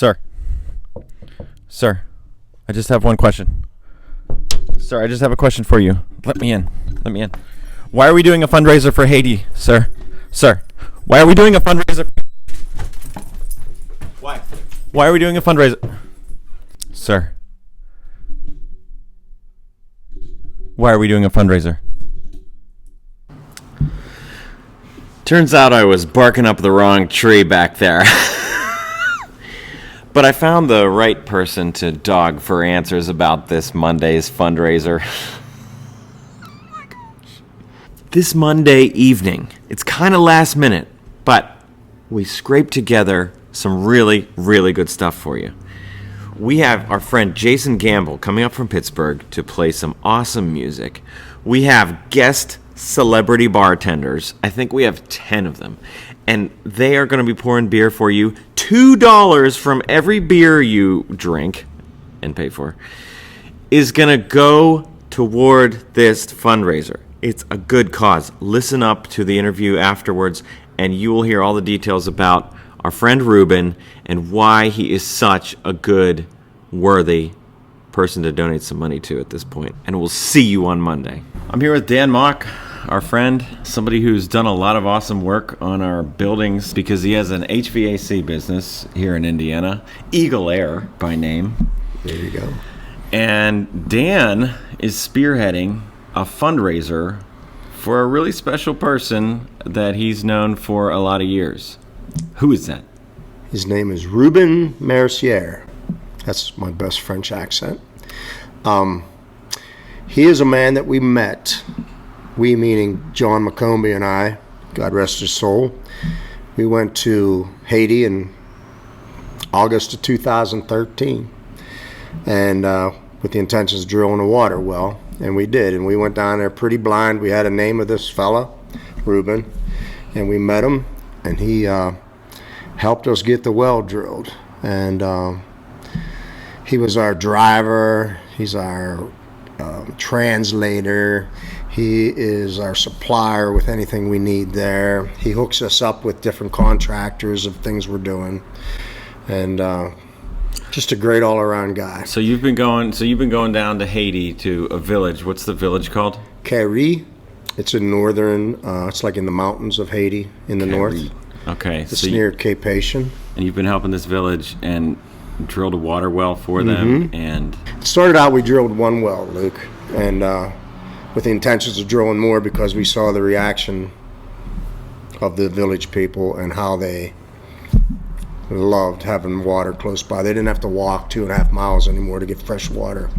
Sir. Sir, I just have one question. Sir, I just have a question for you. Let me in. Why are we doing a fundraiser for Haiti, sir? Sir, why are we doing a fundraiser? Why? Why are we doing a fundraiser? Sir. Why are we doing a fundraiser? Turns out I was barking up the wrong tree back there. But I found the right person to dog for answers about this Monday's fundraiser. Oh my gosh. This Monday evening, it's kind of last minute, but we scraped together some really, really good stuff for you. We have our friend Jason Gamble coming up from Pittsburgh to play some awesome music. We have guest celebrity bartenders. I think we have 10 of them. And they are going to be pouring beer for you. $2 from every beer you drink and pay for is going to go toward this fundraiser. It's a good cause. Listen up to the interview afterwards, and you will hear all the details about our friend Ruben and why he is such a good, worthy person to donate some money to at this point. And we'll see you on Monday. I'm here with Dan Mock, our friend, somebody who's done a lot of awesome work on our buildings because he has an HVAC business here in Indiana, Eagle Air by name. There you go. And Dan is spearheading a fundraiser for a really special person that he's known for a lot of years. Who is that? His name is Ruben Mercier. That's my best French accent. He is a man that we met. We meaning John McCombie and I, God rest his soul. We went to Haiti in August of 2013, and with the intentions of drilling a water well, and we did. And we went down there pretty blind. We had a name of this fella, Ruben, and we met him, and he helped us get the well drilled. And he was our driver. He's our translator. He is our supplier with anything we need there. He hooks us up with different contractors of things we're doing, and just a great all-around guy. So you've been going down to Haiti to a village. What's the village called? Caire. It's in northern. It's like in the mountains of Haiti in the north. Okay, it's near Cape Haitian. And you've been helping this village and drilled a water well for them. And it started out we drilled one well, Luke, and with the intentions of drilling more because we saw the reaction of the village people and how they loved having water close by. They didn't have to walk 2.5 miles anymore to get fresh water.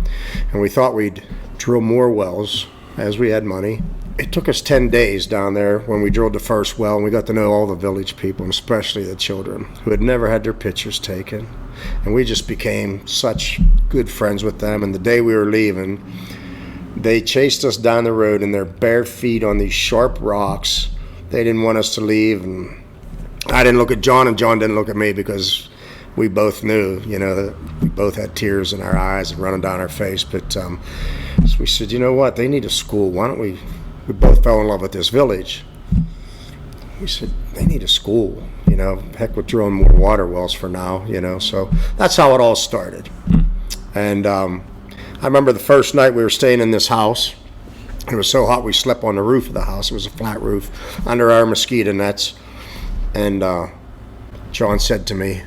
And we thought we'd drill more wells as we had money. It took us 10 days down there when we drilled the first well, and we got to know all the village people, and especially the children who had never had their pictures taken. And we just became such good friends with them. And the day we were leaving, they chased us down the road in their bare feet on these sharp rocks. They didn't want us to leave, and I didn't look at John, and John didn't look at me because we both knew, that we both had tears in our eyes and running down our face. But so we said, you know what, they need a school. Why don't we both fell in love with this village. We said, they need a school, heck with drilling more water wells for now, so that's how it all started. And I remember the first night we were staying in this house. It was so hot we slept on the roof of the house. It was a flat roof under our mosquito nets. And John said to me,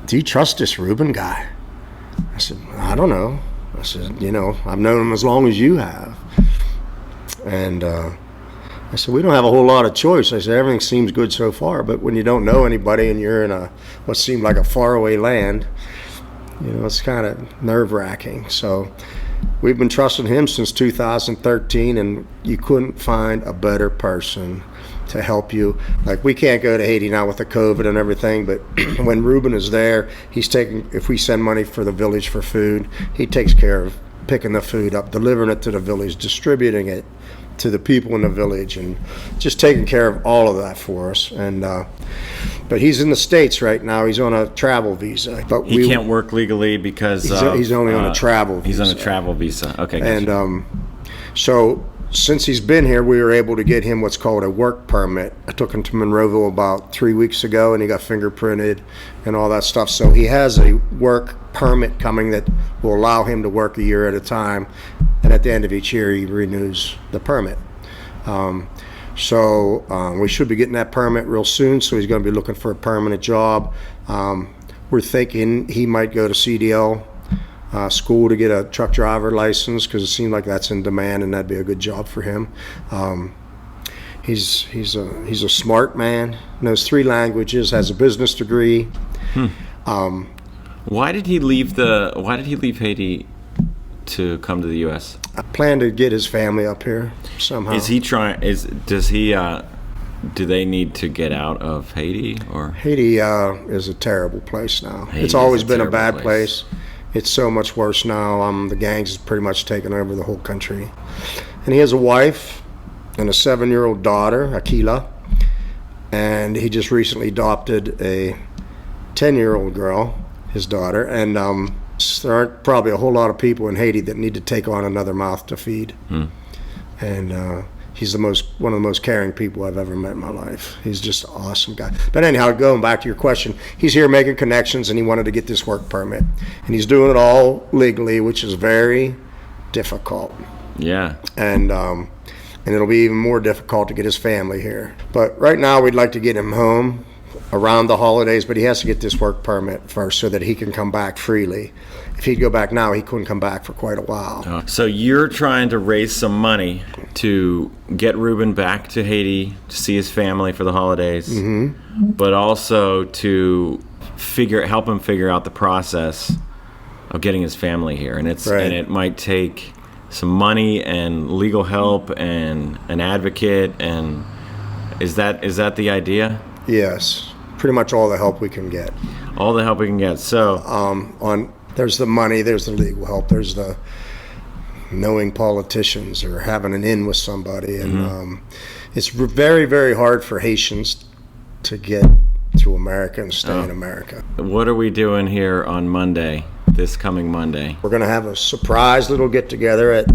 do you trust this Ruben guy? I said, I don't know. I said, I've known him as long as you have. And I said, we don't have a whole lot of choice. I said, everything seems good so far, but when you don't know anybody and you're in what seemed like a faraway land, it's kind of nerve-wracking. So we've been trusting him since 2013, and you couldn't find a better person to help you. Like, we can't go to Haiti now with the COVID and everything, but when Ruben is there, if we send money for the village for food, he takes care of picking the food up, delivering it to the village, distributing it to the people in the village, and just taking care of all of that for us. And but he's in the States right now. He's on a travel visa. But he can't work legally because he's only on a travel visa. He's on a travel visa. Okay, gotcha. And so since he's been here, we were able to get him what's called a work permit. I took him to Monroeville about 3 weeks ago, and he got fingerprinted and all that stuff. So he has a work permit coming that will allow him to work a year at a time, and at the end of each year, he renews the permit. We should be getting that permit real soon, so he's going to be looking for a permanent job. We're thinking he might go to CDL school to get a truck driver license, because it seems like that's in demand, and that'd be a good job for him. He's a smart man, knows 3 languages, has a business degree. Why did he leave Haiti to come to the U.S.? I plan to get his family up here somehow. Is he trying? Do they need to get out of Haiti, or? Haiti is a terrible place now. Haiti It's always is a been a terrible bad place. It's so much worse now. The gangs has pretty much taken over the whole country. And he has a wife and a 7-year-old daughter, Akila. And he just recently adopted a 10-year-old girl, his daughter. And there aren't probably a whole lot of people in Haiti that need to take on another mouth to feed. And he's one of the most caring people I've ever met in my life. He's just an awesome guy. But anyhow, going back to your question, he's here making connections, and he wanted to get this work permit. And he's doing it all legally, which is very difficult. Yeah. And it'll be even more difficult to get his family here. But right now, we'd like to get him home around the holidays, but he has to get this work permit first so that he can come back freely. If he'd go back now, he couldn't come back for quite a while. So you're trying to raise some money to get Ruben back to Haiti to see his family for the holidays, but also to help him figure out the process of getting his family here. And it might take some money and legal help and an advocate. And is that the idea? Yes, pretty much all the help we can get. All the help we can get. So there's the money, there's the legal help, there's the knowing politicians or having an in with somebody. And it's very, very hard for Haitians to get to America and stay in America. What are we doing here on Monday, this coming Monday? We're going to have a surprise little get-together at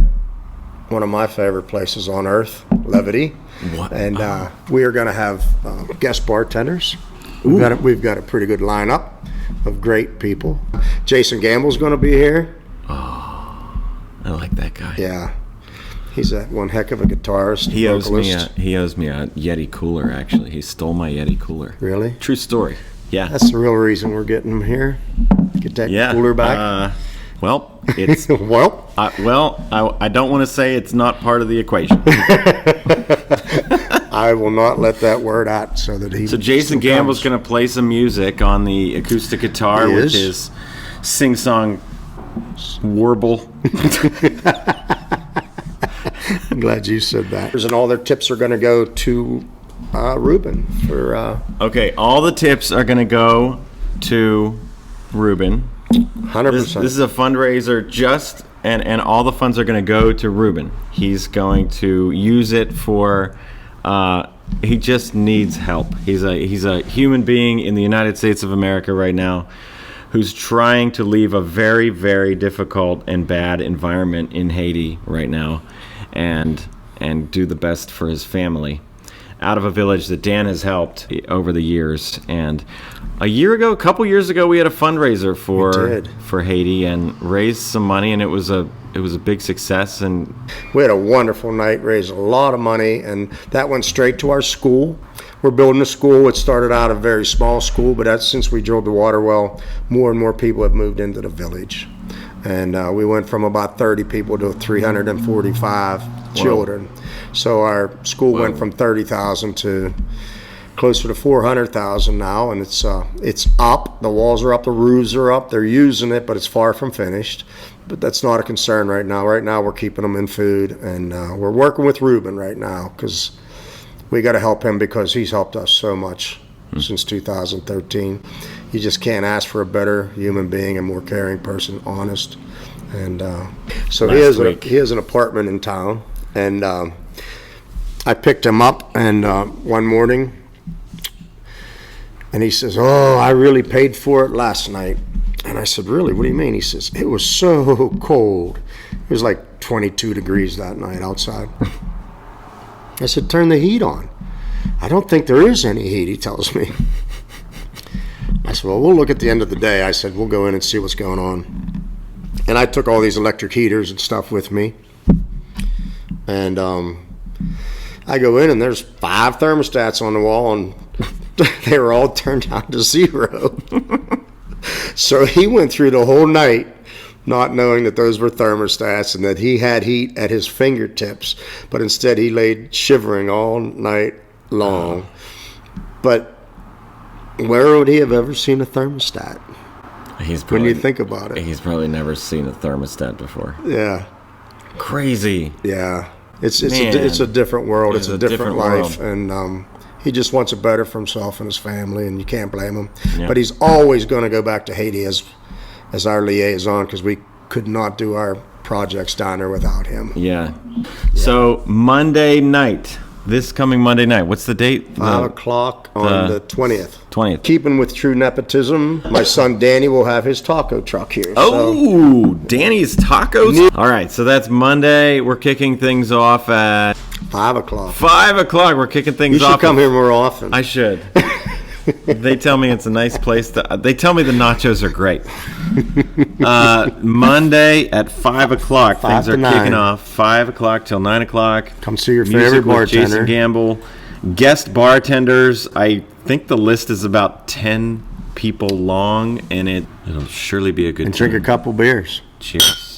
one of my favorite places on earth, Levity. What? And we are going to have guest bartenders. We've got a pretty good lineup of great people. Jason Gamble's going to be here. Oh, I like that guy. Yeah, he's one heck of a guitarist. He owes vocalist. me a Yeti cooler. Actually, he stole my Yeti cooler. Really? True story. Yeah. That's the real reason we're getting him here. Get that cooler back. Well, it's I don't want to say it's not part of the equation. I will not let that word out so that he. So Jason Gamble's going to play some music on the acoustic guitar with his sing-song warble. I'm glad you said that. And all their tips are going to go to Ruben for. Okay, all the tips are going to go to Ruben. 100%. This is a fundraiser, and all the funds are going to go to Ruben. He's going to use it for. He just needs help. He's a human being in the United States of America right now, who's trying to leave a very, very difficult and bad environment in Haiti right now, and do the best for his family, out of a village that Dan has helped over the years. And a couple years ago, we had a fundraiser for Haiti and raised some money, and it was a big success. And we had a wonderful night, raised a lot of money, and that went straight to our school. We're building a school. It started out a very small school, but since we drilled the water well, more and more people have moved into the village. And we went from about 30 people to 345 children. So our school went from 30,000 to closer to 400,000 now, and it's up. The walls are up, the roofs are up. They're using it, but it's far from finished. But that's not a concern right now. Right now, we're keeping them in food, and we're working with Ruben right now because we got to help him because he's helped us so much since 2013. You just can't ask for a better human being, a more caring person, honest. And so he has an apartment in town, and I picked him up and one morning, and he says, "Oh, I really paid for it last night." And I said, "Really? What do you mean?" He says, "It was so cold. It was like 22 degrees that night outside." I said, turn the heat on. I don't think there is any heat, he tells me. I said, well, we'll look at the end of the day. I said, we'll go in and see what's going on. And I took all these electric heaters and stuff with me. And I go in, and there's 5 thermostats on the wall, and they were all turned down to 0. So he went through the whole night not knowing that those were thermostats and that he had heat at his fingertips, but instead he laid shivering all night long. But where would he have ever seen a thermostat? When you think about it. He's probably never seen a thermostat before. Yeah. Crazy. Yeah. It's a different world. It's a different life. World. And he just wants it better for himself and his family, and you can't blame him. Yeah. But he's always going to go back to Haiti as our liaison, because we could not do our projects down there without him. Yeah. So Monday night, this coming Monday night, what's the date? 5 o'clock on the 20th. 20th. Keeping with true nepotism, my son Danny will have his taco truck here. Oh, Danny's Tacos? All right, so that's Monday. We're kicking things off at 5 o'clock. 5 o'clock. We're kicking things off. You should come here more often. I should. They tell me it's a nice place they tell me the nachos are great. Monday at 5 o'clock. Things are kicking off. 5 o'clock till 9 o'clock. Come see your favorite bartender. Jason Gamble. Guest bartenders. I think the list is about 10 people long, and it'll surely be a good time. And drink a couple beers. Cheers.